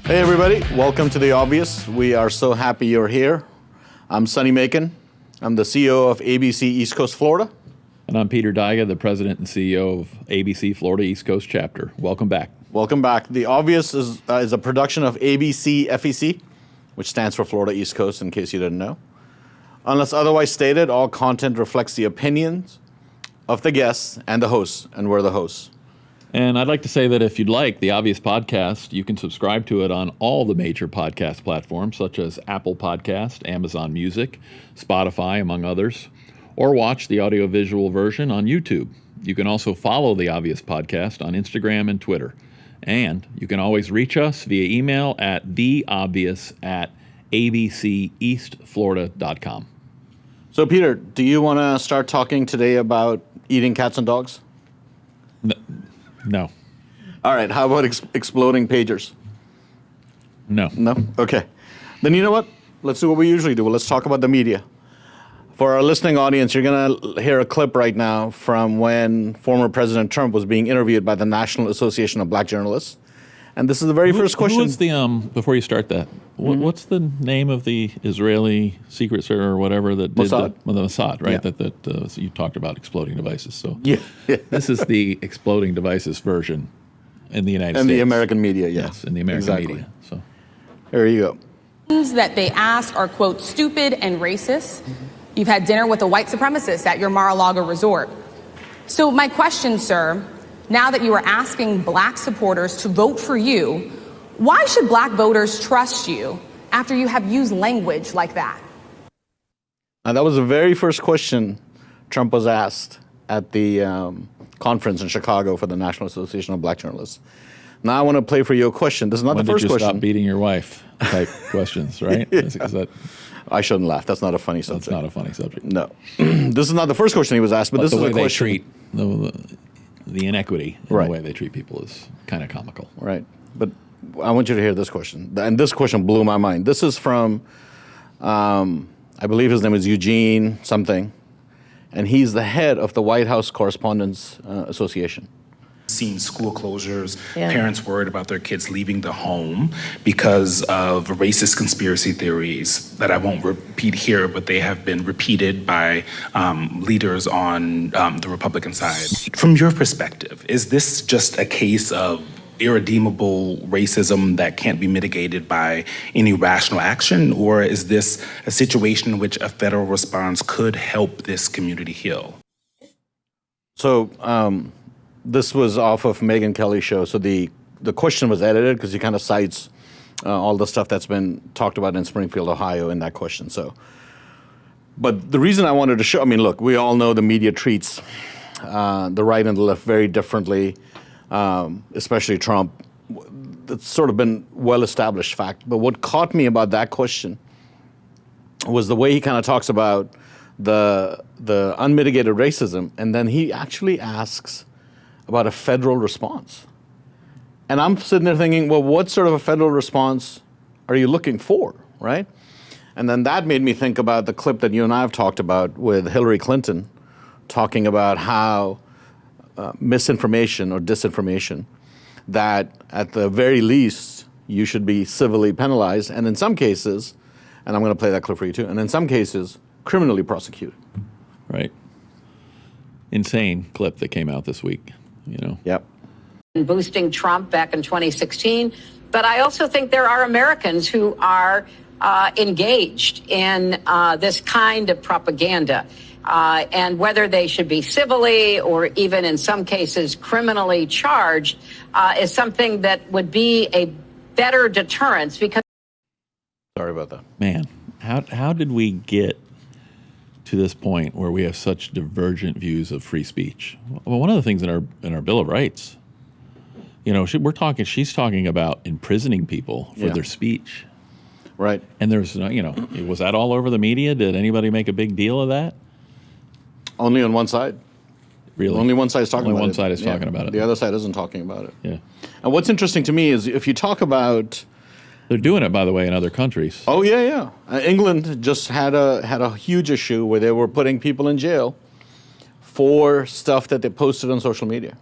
Hey everybody, welcome to The Obvious. We are so happy you're here. I'm Sonny. I'm the CEO of ABC East Coast Florida. And I'm Peter Daiga, the president and CEO of ABC Florida East Coast Chapter. Welcome back. Welcome back. The Obvious is a production of ABC FEC, which stands for Florida East Coast, in case you didn't know. Unless otherwise stated, all content reflects the opinions of the guests and the hosts, and we're the hosts. And I'd like to say that if you'd like The Obvious Podcast, you can subscribe to it on all the major podcast platforms, such as Apple Podcast, Amazon Music, Spotify, among others, or watch the audiovisual version on YouTube. You can also follow The Obvious Podcast on Instagram and Twitter. And you can always reach us via email at theobvious@abceastflorida.com. So Peter, do you want to start talking today about eating cats and dogs? No. All right, how about exploding pagers? No. No? Okay. Then you know what? Let's do what we usually do. Let's talk about the media. For our listening audience, you're going to hear a clip right now from when former President Trump was being interviewed by the National Association of Black Journalists. And this is the very first question. Who was the, before you start that, what's the name of the Israeli Secret Service or whatever that did Mossad. the Mossad, right? Yeah. So you talked about exploding devices. So Yeah. this is the exploding devices version in the United States. In the American media, Yes, in the American media. So there you go. That they ask are, quote, stupid and racist. You've had dinner with a white supremacist at your Mar-a-Lago resort. So my question, sir, now that you are asking black supporters to vote for you, why should black voters trust you after you have used language like that? Now, that was the very first question Trump was asked at the conference in Chicago for the National Association of Black Journalists. Now I want to play for you a question. This is not the first When did you question. stop beating your wife type questions, right? Is that, I shouldn't laugh. That's not a funny subject. that's not a funny subject. No. This is not the first question he was asked, but this the is way a question. they treat the inequity in Right. the way they treat people is kind of comical. Right. But I want you to hear this question. And this question blew my mind. This is from, I believe his name is Eugene something, and he's the head of the White House Correspondents Association. Seen school closures, parents worried about their kids leaving the home because of racist conspiracy theories that I won't repeat here, but they have been repeated by leaders on the Republican side. From your perspective, is this just a case of irredeemable racism that can't be mitigated by any rational action, or is this a situation in which a federal response could help this community heal? So this was off of Megyn Kelly's show. So the question was edited because he kind of cites all the stuff that's been talked about in Springfield, Ohio in that question. So, but the reason I wanted to show, I mean, look, we all know the media treats the right and the left very differently, especially Trump. It's sort of been well-established fact. But what caught me about that question was the way he kind of talks about the unmitigated racism, and then he actually asks about a federal response. And I'm sitting there thinking, well, what sort of a federal response are you looking for, right? And then that made me think about the clip that you and I have talked about with Hillary Clinton, talking about how misinformation or disinformation, that at the very least, you should be civilly penalized, and in some cases, and I'm going to play that clip for you too, and in some cases, criminally prosecuted. Right. Insane clip that came out this week, you know. Yep. Boosting Trump back in 2016. But I also think there are Americans who are engaged in this kind of propaganda. And whether they should be civilly or even in some cases criminally charged is something that would be a better deterrence because... Sorry about that. Man, how did we get to this point where we have such divergent views of free speech? Well, one of the things in our Bill of Rights, you know, she's talking about imprisoning people for their speech. Right. And there's, you know, was that all over the media? Did anybody make a big deal of that? Only on one side. Really? Only one side is talking Only about it. one side is talking about it. The other side isn't talking about it. Yeah. And what's interesting to me is if you talk about... They're doing it, by the way, in other countries. Oh, yeah. England just had a huge issue where they were putting people in jail for stuff that they posted on social media.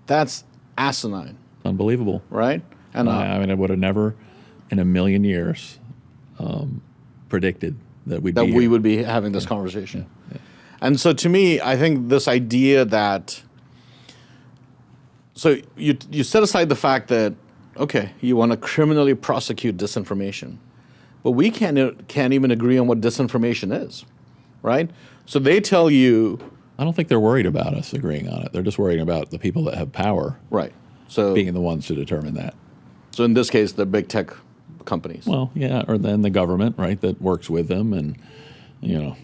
That's asinine. Unbelievable. Right? And I mean, I would have never in a million years predicted that we'd that be we here. would be having this conversation. And so to me, I think this idea that, so you set aside the fact that, okay, you want to criminally prosecute disinformation, but we can't even agree on what disinformation is, right? So they tell you, I don't think they're worried about us agreeing on it. They're just worried about the people that have power right, so being the ones to determine that. So in this case, the big tech companies. Well, yeah, or then the government, right, that works with them. And, you know,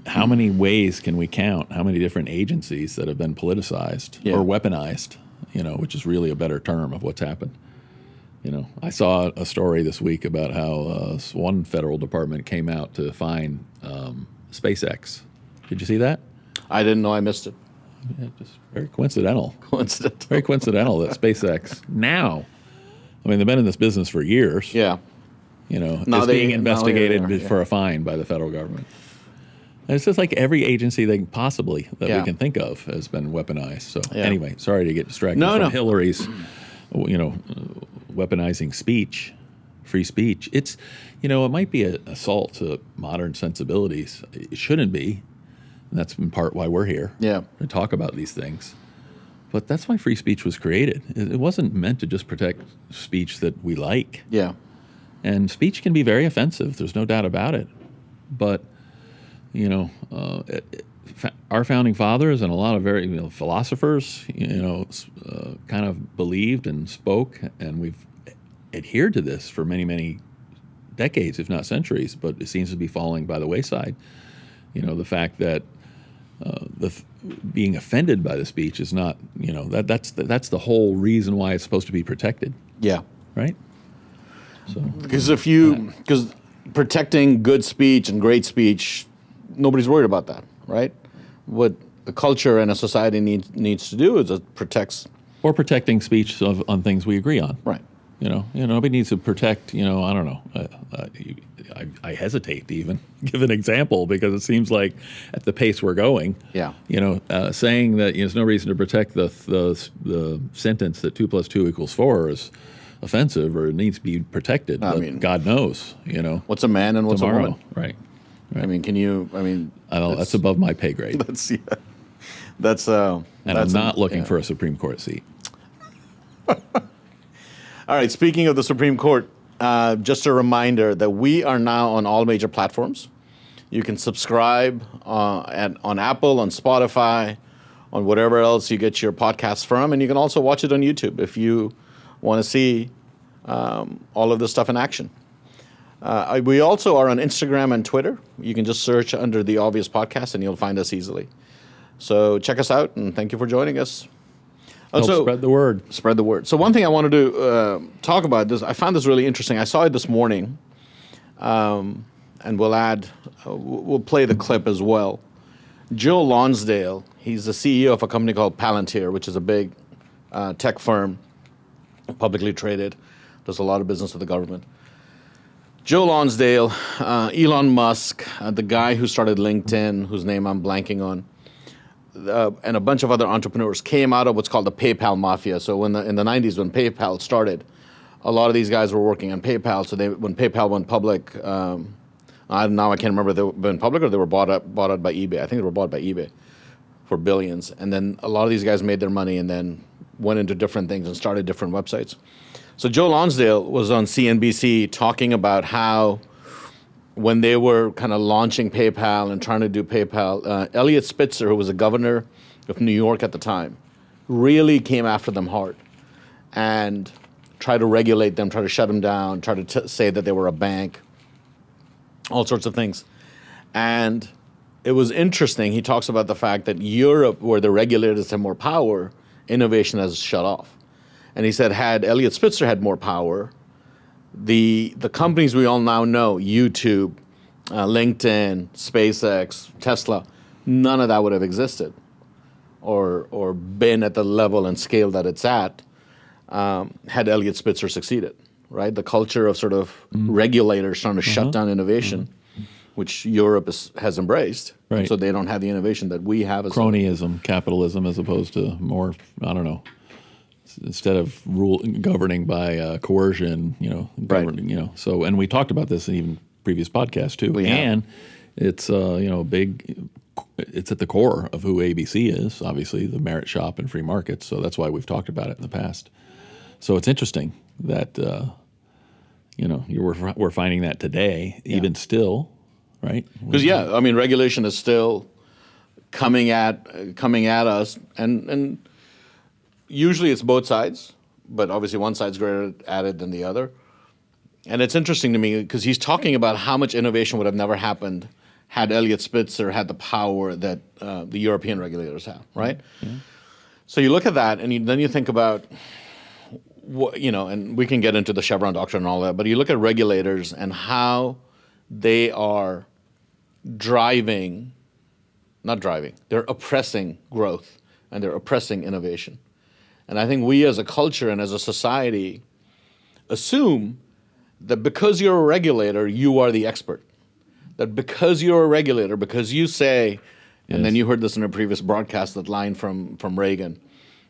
how many ways can we count how many different agencies that have been politicized or weaponized, you know, which is really a better term of what's happened. You know, I saw a story this week about how one federal department came out to fine SpaceX. Did you see that? I didn't know, I missed it. Yeah, just very coincidental. Coincidental. Very coincidental that SpaceX now, I mean, they've been in this business for years. Yeah. You know, Now is they- being investigated now they are, for a fine by the federal government. And it's just like every agency they possibly that we can think of has been weaponized. So anyway, sorry to get distracted from Hillary's, you know, weaponizing speech, free speech. It's, you know, it might be an assault to modern sensibilities. It shouldn't be. And that's in part why we're here. Yeah. To talk about these things. But that's why free speech was created. It wasn't meant to just protect speech that we like. Yeah. And speech can be very offensive. There's no doubt about it. But, you know, our founding fathers and a lot of very philosophers, you know, kind of believed and spoke, and we've adhered to this for many, many decades, if not centuries. But it seems to be falling by the wayside. You know, the fact that being offended by the speech is not, you know, that's the whole reason why it's supposed to be protected. Yeah. Right? So Because because protecting good speech and great speech, nobody's worried about that, right? What a culture and a society needs to do is it protects. Or protecting speech on things we agree on. Right. You know, nobody needs to protect, you know, I don't know. I hesitate to even give an example because it seems like at the pace we're going, you know, saying that there's no reason to protect the sentence that 2 + 2 = 4 is offensive or it needs to be protected. I but mean, God knows, you know. What's a man and what's tomorrow. a woman? Right. I mean, I know that's above my pay grade. That's and I'm not looking for a Supreme Court seat. All right, speaking of the Supreme Court, just a reminder that we are now on all major platforms. You can subscribe on Apple, on Spotify, on whatever else you get your podcasts from, and you can also watch it on YouTube if you want to see all of this stuff in action. We also are on Instagram and Twitter. You can just search under The Obvious Podcast, and you'll find us easily. So check us out, and thank you for joining us. Help spread the word. Spread the word. So one thing I wanted to talk about this, I found this really interesting. I saw it this morning, and we'll play the clip as well. Joe Lonsdale, he's the CEO of a company called Palantir, which is a big tech firm, publicly traded, does a lot of business with the government. Joe Lonsdale, Elon Musk, the guy who started LinkedIn, whose name I'm blanking on, and a bunch of other entrepreneurs came out of what's called the PayPal mafia. So in the 90s, when PayPal started, a lot of these guys were working on PayPal. So when PayPal went public, now I can't remember if they went public or they were bought out by eBay. I think they were bought by eBay for billions. And then a lot of these guys made their money and then went into different things and started different websites. So Joe Lonsdale was on CNBC talking about how when they were kind of launching PayPal and trying to do PayPal, Eliot Spitzer, who was the governor of New York at the time, really came after them hard and tried to regulate them, tried to shut them down, tried to say that they were a bank, all sorts of things. And it was interesting. He talks about the fact that Europe, where the regulators have more power, innovation has shut off. And he said had Eliot Spitzer had more power, the companies we all now know, YouTube, LinkedIn, SpaceX, Tesla, none of that would have existed or been at the level and scale that it's at had Eliot Spitzer succeeded, right? The culture of sort of regulators trying to shut down innovation, which Europe has embraced. Right. So they don't have the innovation that we have. As cronyism, capitalism, as opposed to more, I don't know, instead of governing by coercion, Right. So, and we talked about this in even previous podcasts too. We have. And it's it's at the core of who ABC is, obviously the merit shop and free markets. So that's why we've talked about it in the past. So it's interesting that we're finding that today, even still, right? Because regulation is still coming at us, and usually it's both sides, but obviously one side's greater at it than the other. And it's interesting to me because he's talking about how much innovation would have never happened had Elliot Spitzer had the power that the European regulators have, right? Yeah. So you look at that, and then you think about, and we can get into the Chevron doctrine and all that, but you look at regulators and how they are they're oppressing growth and they're oppressing innovation. And I think we as a culture and as a society assume that because you're a regulator, you are the expert. That because you're a regulator, because you say, and then you heard this in a previous broadcast, that line from Reagan,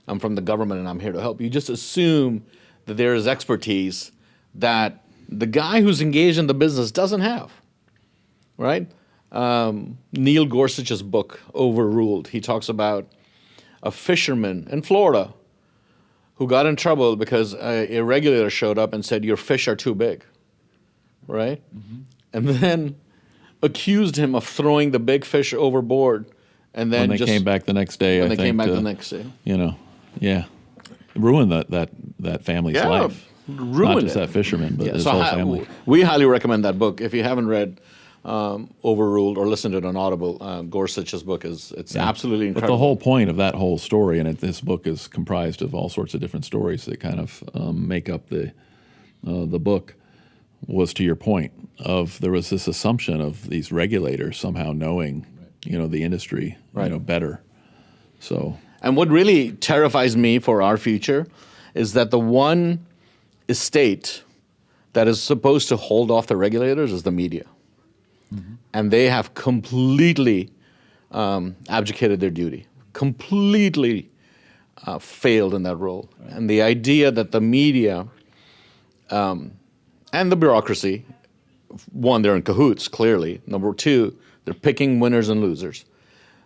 I'm from the government and I'm here to help. You just assume that there is expertise that the guy who's engaged in the business doesn't have, right? Neil Gorsuch's book, Overruled, he talks about a fisherman in Florida who got in trouble because a regulator showed up and said, your fish are too big, right? Mm-hmm. And then accused him of throwing the big fish overboard. And then when they came back the next day, ruined that family's life. Not just that fisherman, but his whole family. We highly recommend that book. If you haven't read Overruled or listened to it on Audible, Gorsuch's book it's absolutely incredible. But the whole point of that whole story, and this book is comprised of all sorts of different stories that kind of make up the book, was to your point of there was this assumption of these regulators somehow knowing, the industry, better. So. And what really terrifies me for our future is that the one estate that is supposed to hold off the regulators is the media. Mm-hmm. And they have completely abdicated their duty, completely failed in that role. Right. And the idea that the media and the bureaucracy, one, they're in cahoots, clearly. Number two, they're picking winners and losers.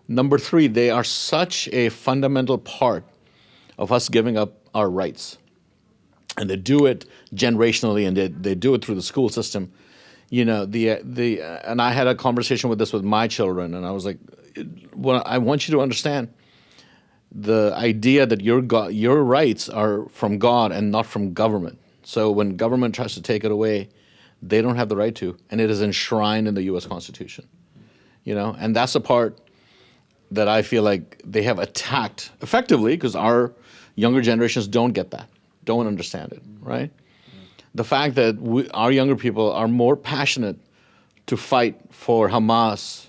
Number three, they are such a fundamental part of us giving up our rights. And they do it generationally, and they do it through the school system. And I had a conversation with my children, and I was like, well, I want you to understand the idea that your rights are from God and not from government. So when government tries to take it away, they don't have the right to, and it is enshrined in the U.S. Constitution. And that's the part that I feel like they have attacked effectively because our younger generations don't get that, don't understand it, right? The fact that our younger people are more passionate to fight for Hamas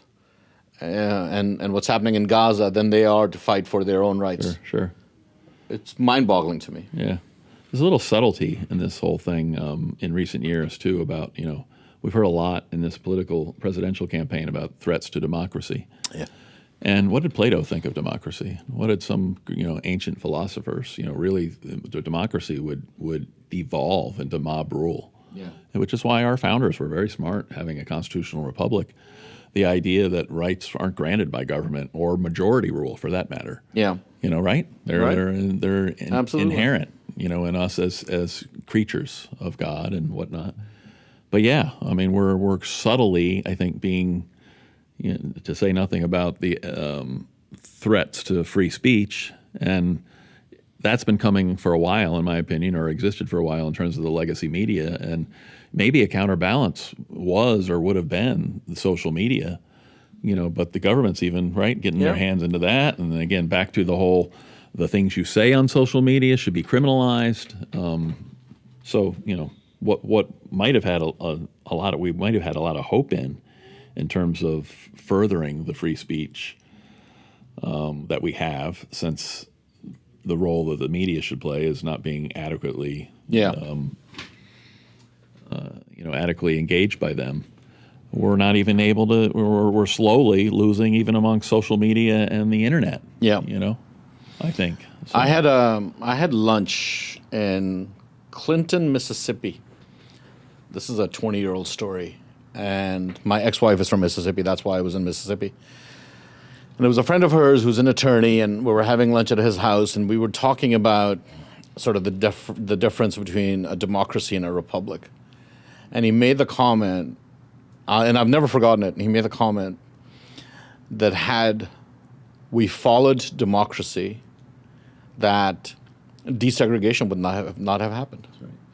and what's happening in Gaza than they are to fight for their own rights. Sure. It's mind-boggling to me. Yeah. There's a little subtlety in this whole thing in recent years, too, about, we've heard a lot in this presidential campaign about threats to democracy. Yeah. And what did Plato think of democracy? What did some, ancient philosophers, really, the democracy would devolve into mob rule. Yeah. Which is why our founders were very smart, having a constitutional republic. The idea that rights aren't granted by government or majority rule, for that matter. Yeah. Right? They're inherent, in us as creatures of God and whatnot. But yeah, I mean, we're subtly, I think, being, to say nothing about the threats to free speech, and that's been coming for a while, in my opinion, or existed for a while in terms of the legacy media, and maybe a counterbalance was or would have been the social media, but the government's even, getting their hands into that, and then again, back to the things you say on social media should be criminalized. So, what might have had we might have had a lot of hope in terms of furthering the free speech that we have, since the role that the media should play is not being adequately, adequately engaged by them. We're not even able to. We're slowly losing even among social media and the internet. Yeah. I think. So, I had lunch in Clinton, Mississippi. This is a 20-year-old story, and my ex-wife is from Mississippi. That's why I was in Mississippi. And it was a friend of hers who's an attorney, and we were having lunch at his house, and we were talking about sort of the difference between a democracy and a republic. And he made the comment, and I've never forgotten it. He made the comment that had we followed democracy, that desegregation would not have happened,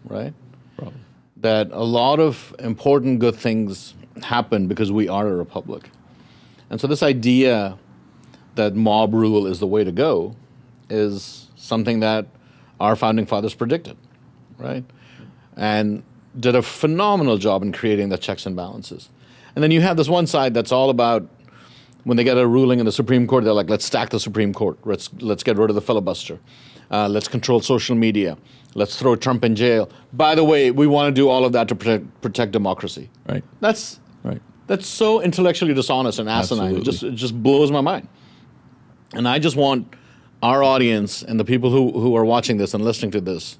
right? probably. That a lot of important good things happen because we are a republic. And so this idea that mob rule is the way to go is something that our founding fathers predicted, right? And did a phenomenal job in creating the checks and balances. And then you have this one side that's all about when they get a ruling in the Supreme Court, they're like, let's stack the Supreme Court. Let's get rid of the filibuster. Let's control social media. Let's throw Trump in jail. By the way, we want to do all of that to protect democracy. Right. That's Right. so intellectually dishonest and asinine. Absolutely. It just blows my mind. And I just want our audience and the people who are watching this and listening to this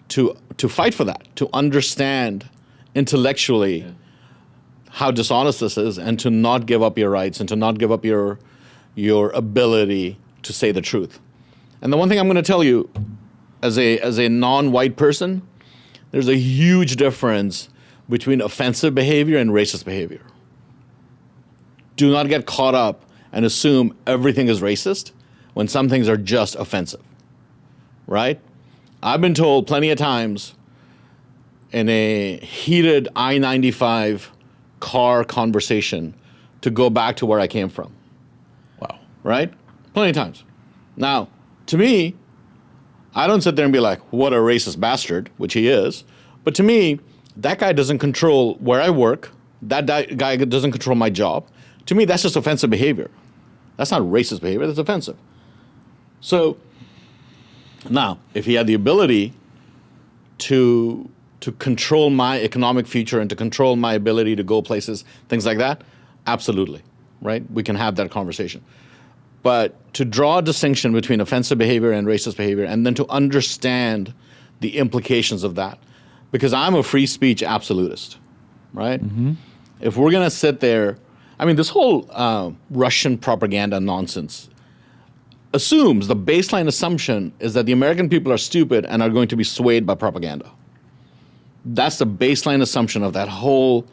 to fight for that, to understand intellectually how dishonest this is, and to not give up your rights and to not give up your ability to say the truth. And the one thing I'm going to tell you, as a non-white person, there's a huge difference between offensive behavior and racist behavior. Do not get caught up and assume everything is racist when some things are just offensive, right? I've been told plenty of times in a heated I-95 car conversation to go back to where I came from. Wow. Right? Plenty of times. Now, to me, I don't sit there and be like, what a racist bastard, which he is. But to me, that guy doesn't control where I work. That guy doesn't control my job. To me, that's just offensive behavior. That's not racist behavior, that's offensive. So, now, if he had the ability to control my economic future and to control my ability to go places, things like that, absolutely, right? We can have that conversation. But to draw a distinction between offensive behavior and racist behavior, and then to understand the implications of that, because I'm a free speech absolutist, right? Mm-hmm. If we're going to sit there, I mean, this whole Russian propaganda nonsense assumes, the baseline assumption is that the American people are stupid and are going to be swayed by propaganda. That's the baseline assumption of that whole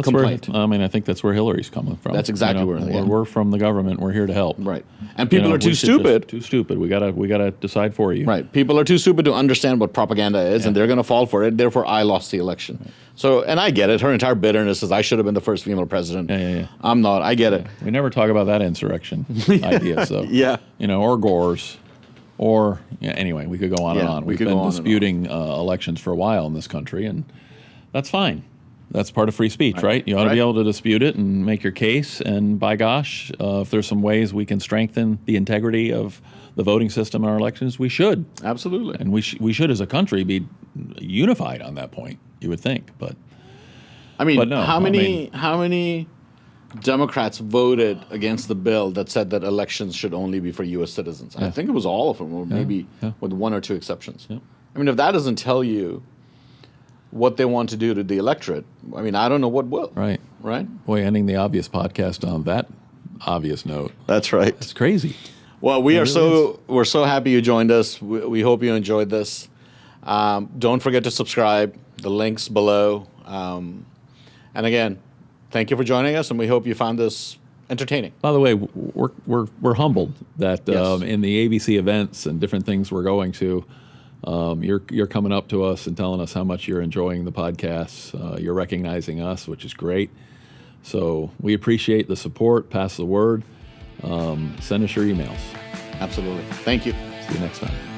complaint. I think that's where Hillary's coming from. That's exactly we're from the government. We're here to help. Right. And people are too stupid. Too stupid. We gotta decide for you. Right. People are too stupid to understand what propaganda is, and they're going to fall for it. Therefore, I lost the election. Right. So, and I get it. Her entire bitterness is, I should have been the first female president. Yeah. I'm not. I get it. We never talk about that insurrection idea. So yeah. Or Gore's. Or, anyway, we could go on and on. We've been disputing elections for a while in this country, and that's fine. That's part of free speech, right? You ought to be able to dispute it and make your case, and by gosh, if there's some ways we can strengthen the integrity of the voting system in our elections, we should. Absolutely. And we should, as a country, be unified on that point, you would think. But I mean, how many Democrats voted against the bill that said that elections should only be for U.S. citizens? I think it was all of them, or maybe with one or two exceptions. Yeah. I mean, if that doesn't tell you what they want to do to the electorate, I mean, I don't know what will. Right. Right? Boy, ending the obvious podcast on that obvious note. That's right. It's crazy. Well, we're so happy you joined us. We hope you enjoyed this. Don't forget to subscribe. The link's below. And again, thank you for joining us, and we hope you found this entertaining. By the way, we're humbled that in the ABC events and different things we're going to, you're coming up to us and telling us how much you're enjoying the podcasts. You're recognizing us, which is great. So we appreciate the support. Pass the word. Send us your emails. Absolutely. Thank you. See you next time.